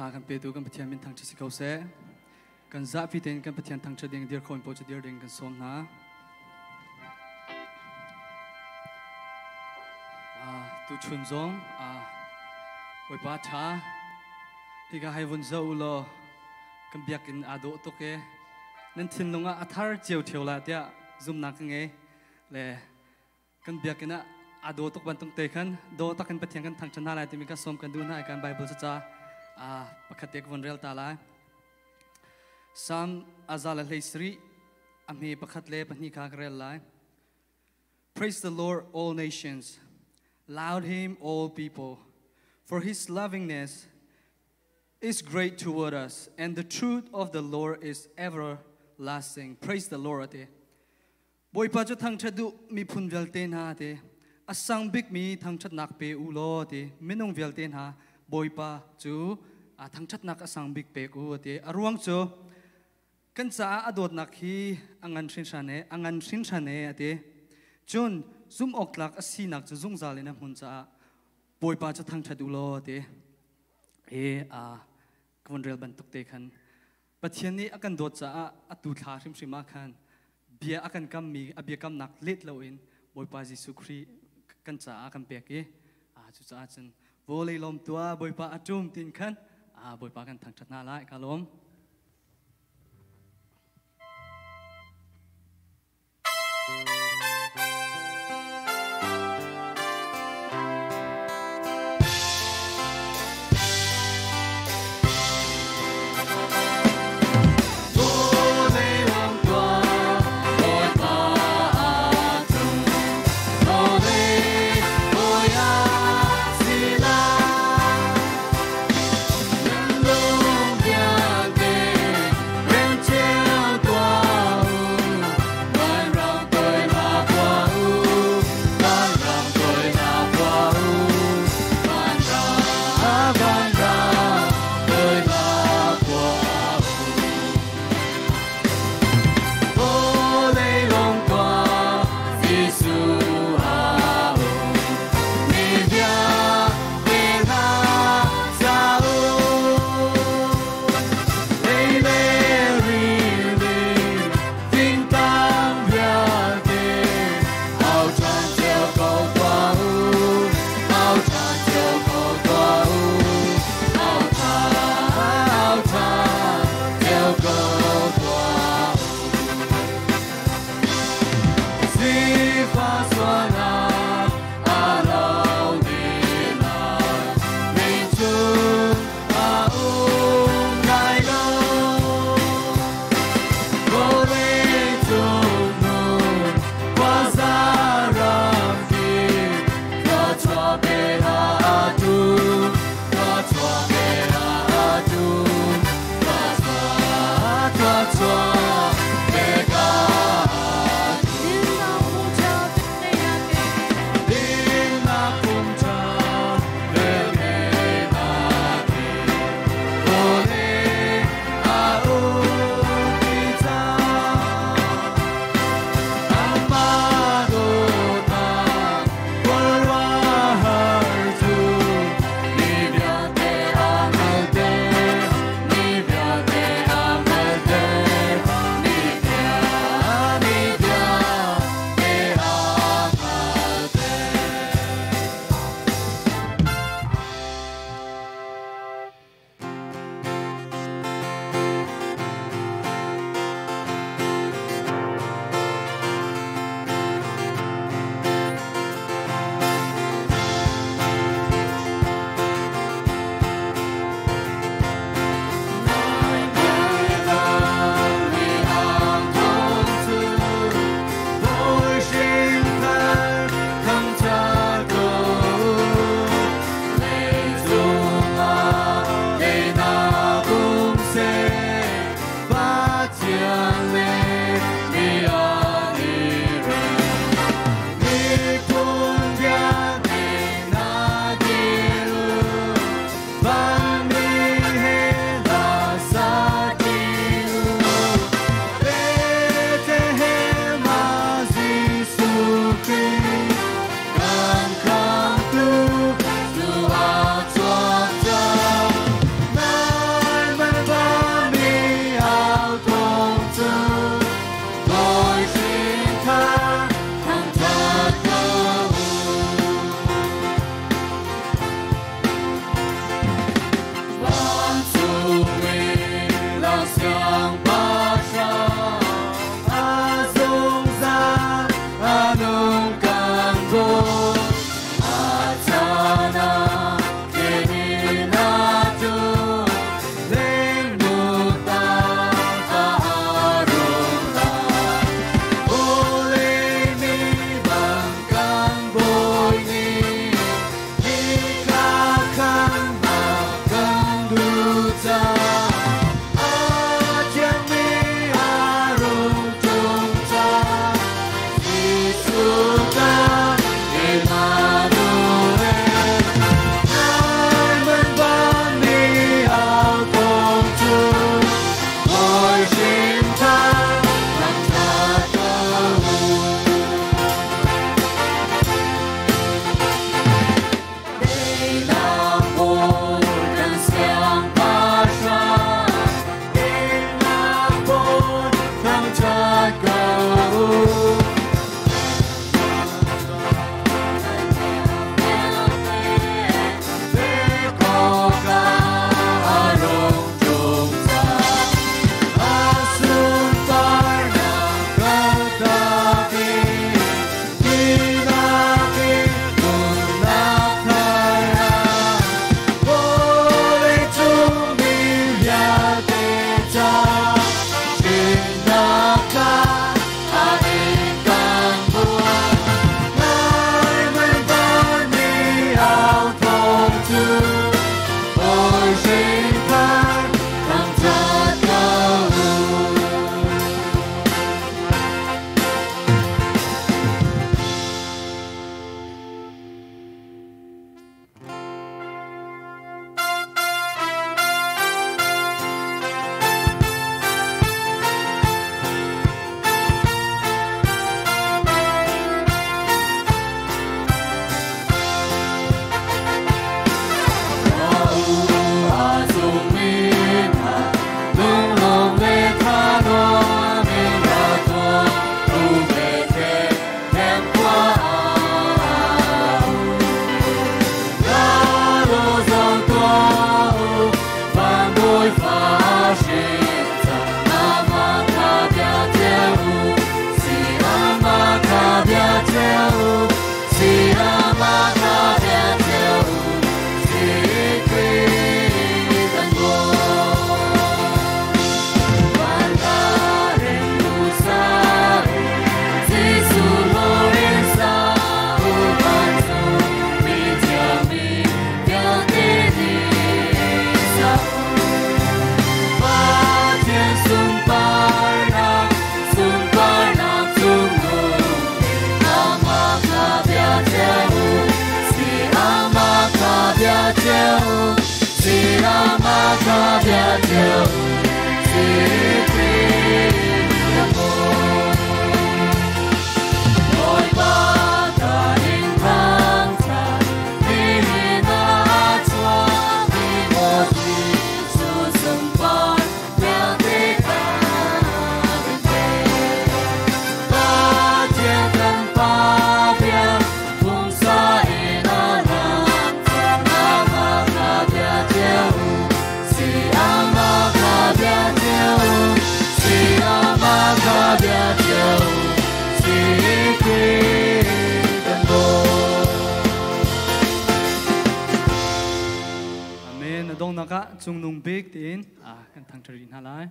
thà kan pe tu kan pathian min thang chisi kau se kan za pi ten kan pathian thang chading dir khon po chadir ding kan som na tu chun zong oi pa tha hi ga hai vun zo lo kan biak in ado to ke nan thin longa athar cheu theula tia zum na ka nge le kan biak in ado to ban tung te khan do ta kan pathian kan thang chana lai ti mi ka som kan du na kan bible cha pakhatek von rel ta la sam azala leisri ami pakhat le pani ka rel lai. Praise the Lord, all nations. Laud him, all people. For his lovingness is great toward us, and the truth of the Lord is everlasting. Praise the Lord. Boy pa chu thang chadu mi phun vel ten ha te asang big mi thang chat nak pe u lo te minung vel ten ha boy pa chu thang chat nak asang big pe u te aruang chu kan cha adot nak hi angan shin shane ate chun zum ok lak asi nak chu zung zal ina hun cha boy pa chu thang chadu lo te konrel ban tuk te khan pathian ni akan dot cha atu thla rim sima khan bia akan kam mi abia kam nak let lo in boy pa Jesu Christ kan cha kan pe ke chu cha chen volei lom tua boy pa atum tin khan boy pa kan thang chatna lai kalom Hãy subscribe Chung nung big tin kan thang trin halai